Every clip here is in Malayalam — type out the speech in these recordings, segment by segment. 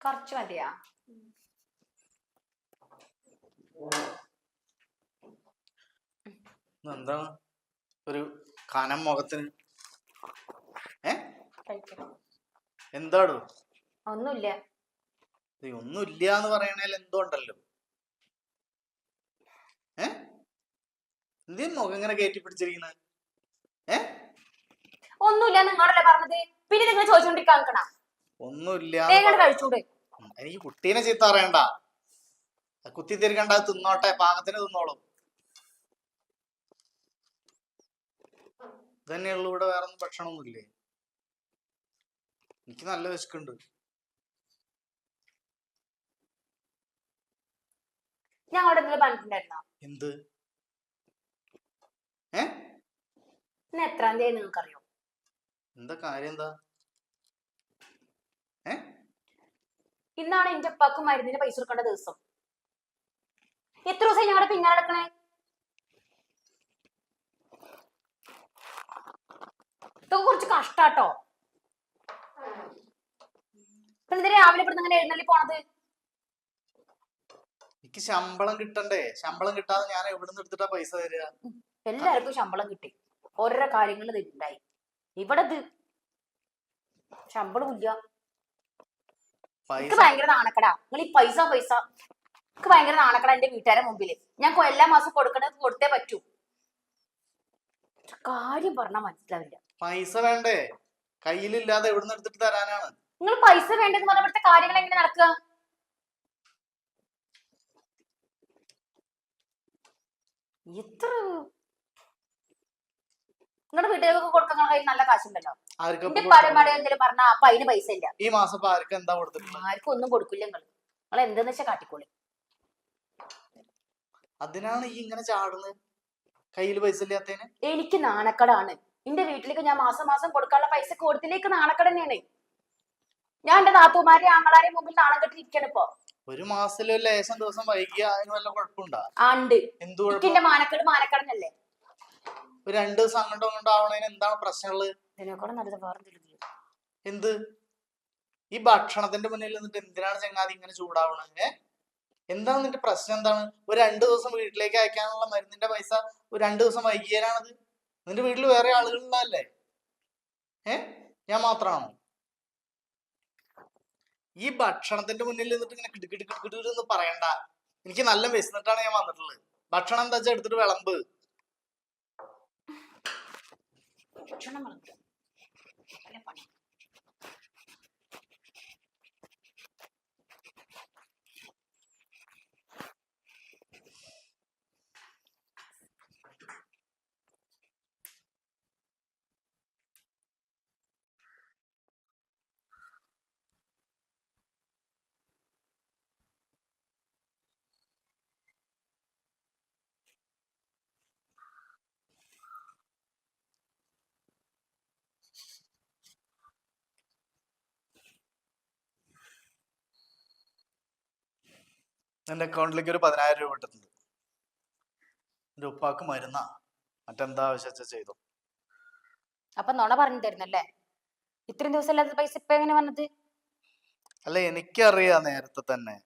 കുറച്ച് മതിയാ? എന്താണ് ഒരു കനം മുഖത്തിന്? എന്താടോ? ഒന്നുമില്ല. ഒന്നുമില്ല എന്ന് പറയണേൽ എന്തോ ഉണ്ടല്ലോ. എന്തേ മുഖം ഇങ്ങനെ കയറ്റി പിടിച്ചിരിക്കുന്നത്? ഒന്നുമില്ല നിങ്ങളല്ലേ പറഞ്ഞത്, പിന്നെ നിങ്ങൾ ചോദിച്ചോണ്ടിരിക്കാൻ ഒന്നുമില്ല. കഴിച്ചൂടെ? എനിക്ക് കുട്ടീനെ ചീത്ത പറയണ്ട, കുത്തി തിരികണ്ട, തിന്നോട്ടെ, പാകത്തിന് തിന്നോളും. ഇതന്നെയുള്ളൂ, ഇവിടെ വേറെ ഒന്നും ഭക്ഷണമൊന്നുമില്ലേ? എനിക്ക് നല്ല വിശക്കുണ്ട്. ഞാൻ അവിടെ പറഞ്ഞിട്ടുണ്ടായിരുന്നോ എന്ത്? എത്രാം തീയതി നിങ്ങൾക്കറിയോ? എന്താ കാര്യം? എന്താ? ഇന്നാണ് എന്റെ ഉപ്പാക്ക് മരുന്നിന് പൈസ കൊടുക്കേണ്ട ദിവസം. എത്ര ദിവസം ഞങ്ങളുടെ പിന്നാലെ നടക്കണേ? ഇതൊക്കെ കുറച്ച് കഷ്ടാട്ടോ. എന്തിനാ രാവിലെ ഇവിടുന്ന് അങ്ങനെ എഴുന്നള്ളി പോണത്? എനിക്ക് ശമ്പളം കിട്ടണ്ടേ? ശമ്പളം കിട്ടാതെ ഞാൻ എവിടുന്ന് എടുത്തിട്ടാ പൈസ തരിക? എല്ലാവർക്കും ശമ്പളം കിട്ടി, ഓരോരോ കാര്യങ്ങൾ ഉണ്ടായി. ഇവിടെ ശമ്പളം ഇല്ല. എനിക്ക് ഭയങ്കര നാണക്കടാ. നിങ്ങൾ ഈ പൈസ എനിക്ക് ഭയങ്കര നാണക്കടാ. എന്റെ വീട്ടുകാരെ മുമ്പില് ഞാൻ എല്ലാ മാസം കൊടുക്കണത് കൊടുത്തേ പറ്റൂ. കാര്യം പറഞ്ഞാൽ മനസ്സിലാവില്ല. പൈസ വേണ്ടേ? കയ്യിലില്ലാതെ എവിടുന്ന് എടുത്തിട്ട് തരാനാണ്? നിങ്ങൾ പൈസ വേണ്ടെന്ന് പറഞ്ഞ ഇവിടുത്തെ കാര്യങ്ങൾ എങ്ങനെ നടക്കുക? എത്ര നിങ്ങളുടെ വീട്ടുകാർക്ക് കൊടുക്കുന്ന കയ്യിൽ നല്ല കാശുണ്ടല്ലോ. എന്റെ പരമാടി എന്തെങ്കിലും പറഞ്ഞാ അപ്പൊ അതിന് പൈസ ഇല്ല. ഈ മാസം ആർക്കും ഒന്നും കൊടുക്കില്ല. നിങ്ങൾ എന്തെന്ന് വെച്ചാ കാട്ടിക്കോളി. അതിനാണ് ഈ ഇങ്ങനെ ചാടുന്നത്, കയ്യിൽ പൈസ ഇല്ലാത്തതിന്. എനിക്ക് നാണക്കടാണ്. എന്റെ വീട്ടിലേക്ക് ഞാൻ മാസം കൊടുക്കാനുള്ള പൈസ കൊടുത്തിലേക്ക് നാണക്കട തന്നെയാണ്. ഞാൻ എന്റെ നാത്തൂമാരെ ആങ്ങളാരെ മുമ്പിൽ നാണം കെട്ടിരിക്കണം. ഇപ്പൊ ഒരു മാസത്തിലോ ലേശം ദിവസം വൈകിയ അതിന് വല്ല കുഴപ്പമുണ്ടോ? എന്റെ മാനക്കടനല്ലേ? ഒരു 2 ദിവസം അങ്ങോട്ടോ ഇങ്ങോട്ടോ ആവണേന് എന്താണ് പ്രശ്നമുള്ളത്? എന്ത്? ഈ ഭക്ഷണത്തിന്റെ മുന്നിൽ നിന്നിട്ട് എന്തിനാണ് ചങ്ങാതി ഇങ്ങനെ ചൂടാവണത്? എന്താണ് നിന്റെ പ്രശ്നം? എന്താണ്? ഒരു 2 ദിവസം വീട്ടിലേക്ക് അയക്കാനുള്ള മരുന്നിന്റെ പൈസ ഒരു 2 ദിവസം വൈകിയാലാണത്? നിന്റെ വീട്ടിൽ വേറെ ആളുകളുള്ളതല്ലേ? ഞാൻ മാത്രമാണോ? ഈ ഭക്ഷണത്തിന്റെ മുന്നിൽ നിന്നിട്ട് ഇങ്ങനെ കിടുകിടുന്ന് പറയണ്ട. എനിക്ക് നല്ല വിശന്നിട്ടാണ് ഞാൻ വന്നിട്ടുള്ളത്. ഭക്ഷണം എന്താ വെച്ചാൽ എടുത്തിട്ട് വിളമ്പ്. എന്റെ അക്കൗണ്ടിലേക്ക് ഒരു 10,000 രൂപ ഇട്ടിട്ടുണ്ട്. എന്റെ ഉപ്പാക്ക് മരുന്നാ, മറ്റെന്താ ആവശ്യം ചെയ്തു. അപ്പൊ നുണ പറഞ്ഞു തരുന്നല്ലേ? ഇത്രയും ദിവസം അല്ലാത്ത പൈസ ഇപ്പൊ എങ്ങനെ വന്നത്? അല്ല, എനിക്കറിയാം നേരത്തെ തന്നെ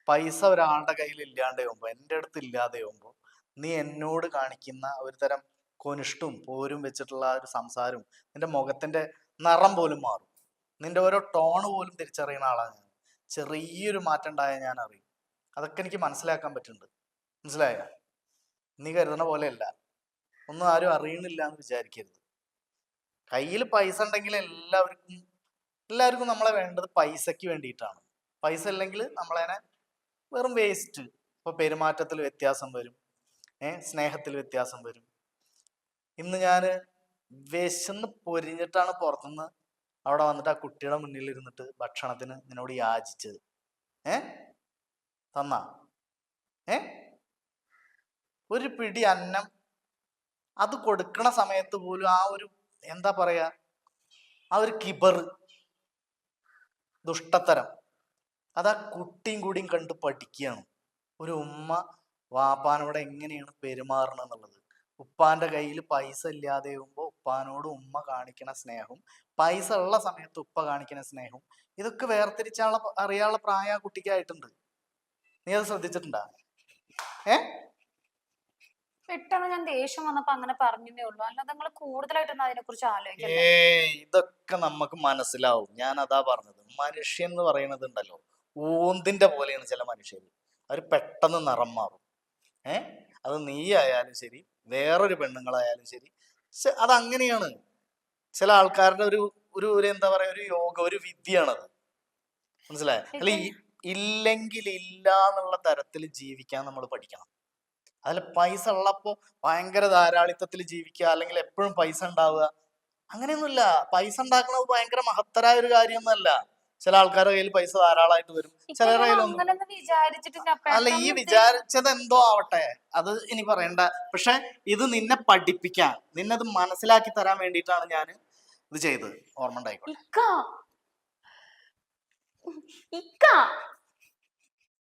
പൈസ ഒരാളുടെ കയ്യിൽ ഇല്ലാണ്ടാവുമ്പോ, എന്റെ അടുത്ത് ഇല്ലാതെയാവുമ്പോ നീ എന്നോട് കാണിക്കുന്ന ഒരു തരം കൊനിഷ്ടും പോരും വെച്ചിട്ടുള്ള ഒരു സംസാരവും നിന്റെ മുഖത്തിന്റെ നിറം പോലും മാറും. നിന്റെ ഓരോ ടോണ് പോലും തിരിച്ചറിയുന്ന ആളാണ് ഞാൻ. ചെറിയൊരു മാറ്റം ഉണ്ടായാൽ ഞാൻ അറിയും. അതൊക്കെ എനിക്ക് മനസ്സിലാക്കാൻ പറ്റുന്നുണ്ട്. മനസ്സിലായ? നീ കരുതുന്ന പോലെയല്ല. ഒന്നും ആരും അറിയണില്ല എന്ന് വിചാരിക്കരുത്. കയ്യിൽ പൈസ ഉണ്ടെങ്കിൽ എല്ലാവർക്കും നമ്മളെ വേണ്ടത് പൈസക്ക് വേണ്ടിയിട്ടാണ്. പൈസ ഇല്ലെങ്കിൽ നമ്മളതിനെ വെറും വേസ്റ്റ്. ഇപ്പൊ പെരുമാറ്റത്തിൽ വ്യത്യാസം വരും, സ്നേഹത്തിൽ വ്യത്യാസം വരും. ഇന്ന് ഞാൻ വിശന്ന് പൊരിഞ്ഞിട്ടാണ് പുറത്തുനിന്ന് അവിടെ വന്നിട്ട് ആ കുട്ടിയുടെ മുന്നിൽ ഇരുന്നിട്ട് ഭക്ഷണത്തിന് നിന്നോട് യാചിച്ചത്. തന്നാ? ഒരു പിടി അന്നം അത് കൊടുക്കണ സമയത്ത് പോലും ആ ഒരു എന്താ പറയാ, ആ ഒരു കിബർ, ദുഷ്ടത്തരം, അതാ കുട്ടിയും കൂടിയും കണ്ട് പഠിക്കുകയാണ്. ഒരു ഉമ്മ വാപ്പാനോട് എങ്ങനെയാണ് പെരുമാറണം എന്നുള്ളത്. ഉപ്പാന്റെ കയ്യിൽ പൈസ ഇല്ലാതെ ആകുമ്പോൾ ഉപ്പ ഉപ്പാനോട് ഉമ്മ കാണിക്കണ സ്നേഹവും പൈസ ഉള്ള സമയത്ത് ഉപ്പ കാണിക്കുന്ന സ്നേഹവും ഇതൊക്കെ വേർതിരിച്ചാനുള്ള അറിയാനുള്ള പ്രായ ആ കുട്ടിക്കായിട്ടുണ്ട്. നീ അത് ശ്രദ്ധിച്ചിട്ടുണ്ടാ? ഏ പെട്ടെന്ന് ഞാൻ ദേഷ്യം വന്നപ്പോ അങ്ങനെ പറഞ്ഞേ ഉള്ളൂ, അല്ലാതെ നിങ്ങൾ കൂടുതലായിട്ടൊന്നും അതിനെ കുറിച്ച് ആലോചിക്കണ്ട. ഇതൊക്കെ നമുക്ക് മനസ്സിലാവും. ഞാൻ അതാ പറഞ്ഞത്, മനുഷ്യൻ എന്ന് പറയുന്നത് ഉണ്ടല്ലോ ഊന്തിന്റെ പോലെയാണ് ചില മനുഷ്യർ. അവർ പെട്ടെന്ന് നിറം മാറും. ഏ അത് നീ ആയാലും ശരി, വേറൊരു പെണ്ണുങ്ങളായാലും ശരി, അതങ്ങനെയാണ്. ചില ആൾക്കാരുടെ ഒരു ഒരു ഒരു എന്താ പറയാ, ഒരു യോഗ, ഒരു വിദ്യയാണത്. മനസ്സിലായോ? അല്ല, ഇല്ലെങ്കിൽ ഇല്ല എന്നുള്ള തരത്തിൽ ജീവിക്കാൻ നമ്മൾ പഠിക്കണം. അതിൽ പൈസ ഉള്ളപ്പോ ഭയങ്കര ധാരാളിത്തത്തിൽ ജീവിക്കുക, അല്ലെങ്കിൽ എപ്പോഴും പൈസ ഉണ്ടാവുക, അങ്ങനെയൊന്നുമില്ല. പൈസ ഉണ്ടാക്കുന്നത് ഭയങ്കര മഹത്തരായ ഒരു കാര്യമൊന്നുമല്ല. ചില ആൾക്കാരുടെ കയ്യിൽ പൈസ ധാരാളമായിട്ട് വരും, ചിലരുടെ കയ്യിലൊന്നും. അങ്ങനൊന്നും വിചാരിച്ചിട്ടില്ല. അല്ല, ഈ വിചാരിച്ചത് എന്തോ ആവട്ടെ, അത് ഇനി പറയണ്ട. പക്ഷെ ഇത് നിന്നെ പഠിപ്പിക്കാൻ, നിന്നത് മനസ്സിലാക്കി തരാൻ വേണ്ടിയിട്ടാണ് ഞാൻ ഇത് ചെയ്തത്. ഓർമ്മ ഉണ്ടായിക്കോട്ടെ. ഇക്ക